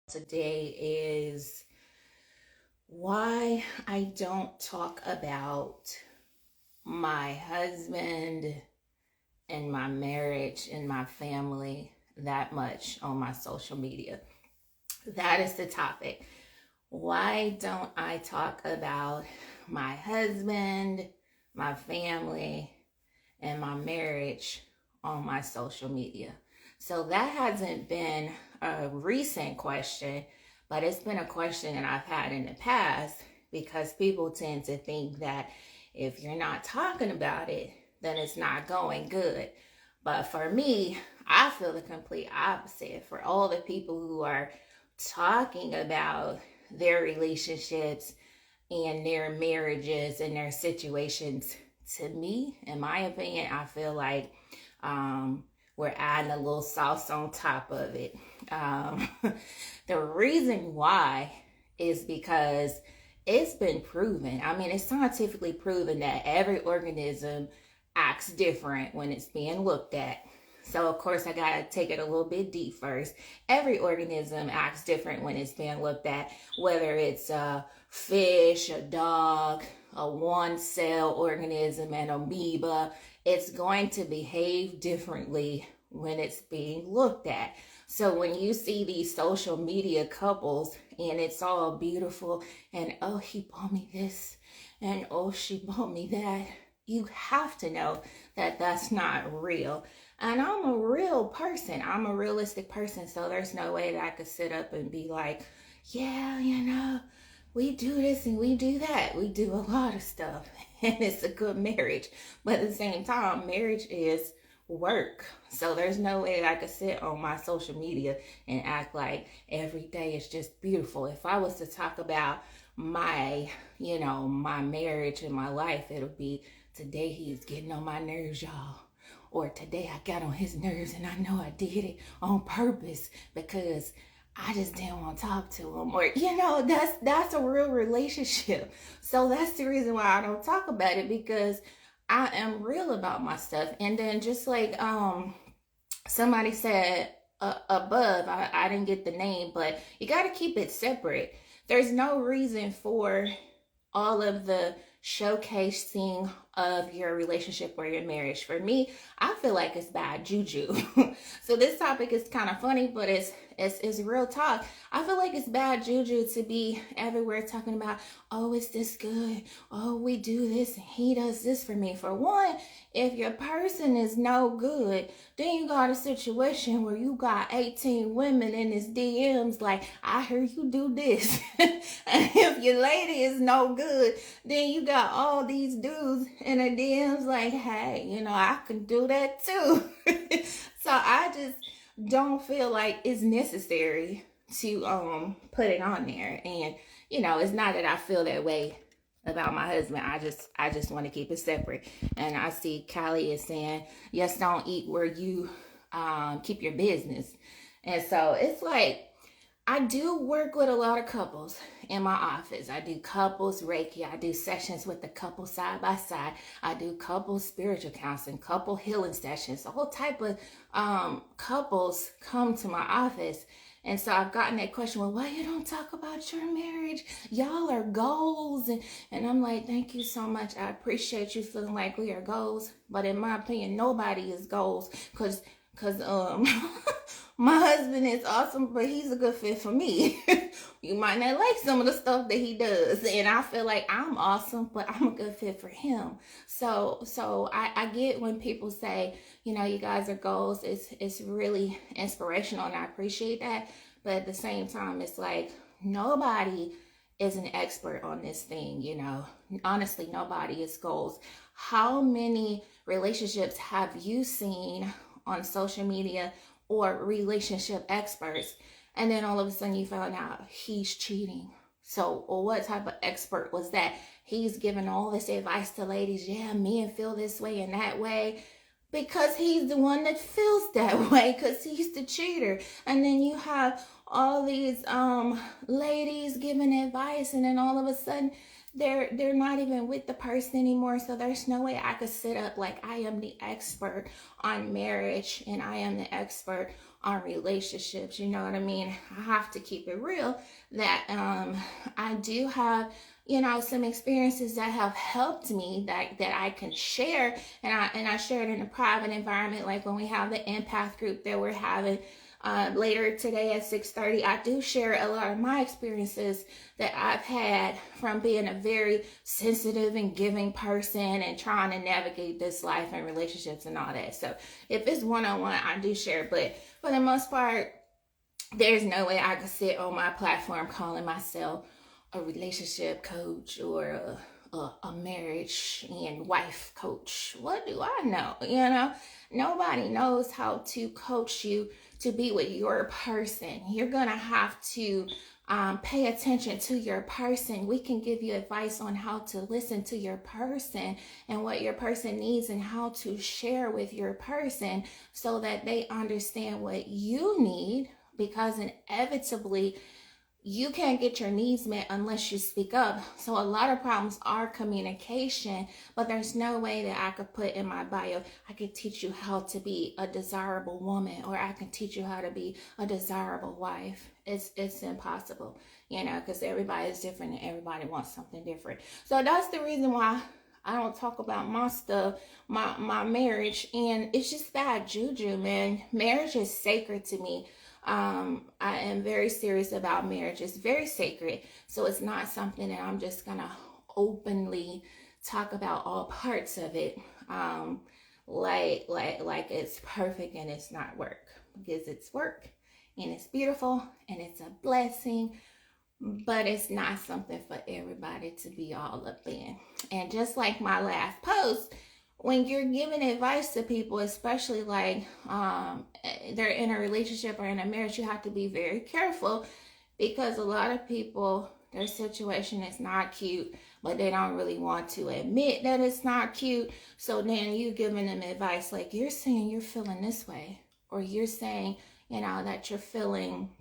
Today is why I don't talk about my husband and my marriage and my family that much on my social media. That is the topic. Why don't I talk about my husband, my family, and my marriage on my social media? So that hasn't been a recent question, but it's been a question that I've had in the past because people tend to think that if you're not talking about it, then it's not going good. But for me, I feel the complete opposite. For all the people who are talking about their relationships and their marriages and their situations, to me, in my opinion, I feel like we're adding a little sauce on top of it. Um, the reason why is because it's been proven. I mean, it's scientifically proven that every organism acts different when it's being looked at. So, of course, I got to take it a little bit deep first. Every organism acts different when it's being looked at, whether it's a fish, a dog, a one cell organism, an amoeba. It's going to behave differently when it's being looked at. So when you see these social media couples and it's all beautiful and oh, he bought me this and oh, she bought me that, you have to know that that's not real. And I'm a real person. I'm a realistic person. So there's no way that I could sit up and be like, yeah, we do this and we do that. We do a lot of stuff and it's a good marriage. But at the same time, marriage is work. So there's no way that I could sit on my social media and act like every day is just beautiful. If I was to talk about my marriage and my life, it'll be today he's getting on my nerves, y'all. Or today I got on his nerves and I know I did it on purpose because I just didn't want to talk to him. Or that's a real relationship. So that's the reason why I don't talk about it, because I am real about my stuff. And then just like somebody said above, I didn't get the name, but you got to keep it separate. There's no reason for all of the showcasing of your relationship or your marriage. For me, I feel like it's bad juju. So this topic is kind of funny, but it's real talk. I feel like it's bad juju to be everywhere talking about, oh, is this good? Oh, we do this and he does this for me. For one, if your person is no good, then you got a situation where you got 18 women in his DMs like, I heard you do this. And if your lady is no good, then you got all these dudes in the DMs like, hey, I can do that too. So I just don't feel like it's necessary to put it on there. And it's not that I feel that way about my husband. I just want to keep it separate. And I see Callie is saying, yes, don't eat where you keep your business. And so it's like, I do work with a lot of couples in my office. I do couples Reiki. I do sessions with the couple side by side. I do couples spiritual counseling, couple healing sessions. A whole type of couples come to my office. And so I've gotten that question, well, why you don't talk about your marriage? Y'all are goals. And I'm like, thank you so much. I appreciate you feeling like we are goals. But in my opinion, nobody is goals because my husband is awesome, but he's a good fit for me. You might not like some of the stuff that he does, and I feel like I'm awesome, but I'm a good fit for him. So I get when people say, you guys are goals. It's really inspirational, and I appreciate that. But at the same time, it's like nobody is an expert on this thing. Honestly, nobody is goals. How many relationships have you seen on social media or relationship experts, and then all of a sudden you found out he's cheating? So, or what type of expert was that? He's giving all this advice to ladies. Yeah, men feel this way and that way because he's the one that feels that way because he's the cheater. And then you have all these ladies giving advice, and then all of a sudden they're not even with the person anymore. So there's no way I could sit up like I am the expert on marriage and I am the expert on relationships. You know what I mean? I have to keep it real that I do have, you know, some experiences that have helped me that I can share, and I share it in a private environment, like when we have the empath group that we're having later today at 6:30. I do share a lot of my experiences that I've had from being a very sensitive and giving person and trying to navigate this life and relationships and all that. So if it's one-on-one, I do share, but for the most part, there's no way I could sit on my platform calling myself a relationship coach or a marriage and wife coach. What do I know? You know, nobody knows how to coach you to be with your person. You're gonna have to pay attention to your person. We can give you advice on how to listen to your person and what your person needs and how to share with your person so that they understand what you need, because inevitably you can't get your needs met unless you speak up. So a lot of problems are communication, but there's no way that I could put in my bio, I could teach you how to be a desirable woman, or I can teach you how to be a desirable wife. It's impossible, you know, because everybody is different and everybody wants something different. So that's the reason why I don't talk about my stuff, my marriage, and it's just bad juju, man. Marriage is sacred to me. I am very serious about marriage. It's very sacred. So it's not something that I'm just gonna openly talk about all parts of it. Like it's perfect and it's not work, because it's work and it's beautiful and it's a blessing, but it's not something for everybody to be all up in. And just like my last post, when you're giving advice to people, especially like they're in a relationship or in a marriage, you have to be very careful, because a lot of people, their situation is not cute, but they don't really want to admit that it's not cute. So then you giving them advice like, you're saying you're feeling this way, or you're saying, you know, that you're feeling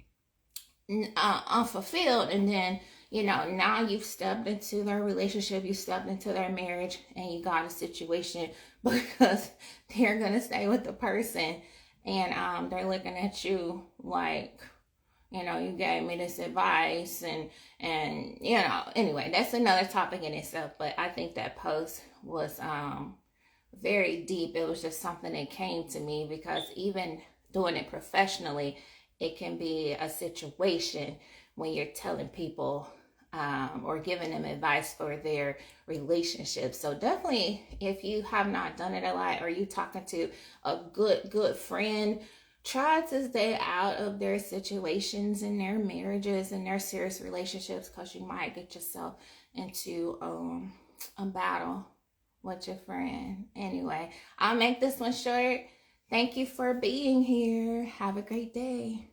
unfulfilled, and then, you know, now you've stepped into their relationship, you stepped into their marriage, and you got a situation because they're gonna stay with the person, and they're looking at you like, you know, you gave me this advice, and you know, anyway, that's another topic in itself. But I think that post was very deep. It was just something that came to me, because even doing it professionally, it can be a situation when you're telling people or giving them advice for their relationships. So definitely, if you have not done it a lot, or you talking to a good friend, try to stay out of their situations and their marriages and their serious relationships, because you might get yourself into a battle with your friend. Anyway, I'll make this one short. Thank you for being here. Have a great day.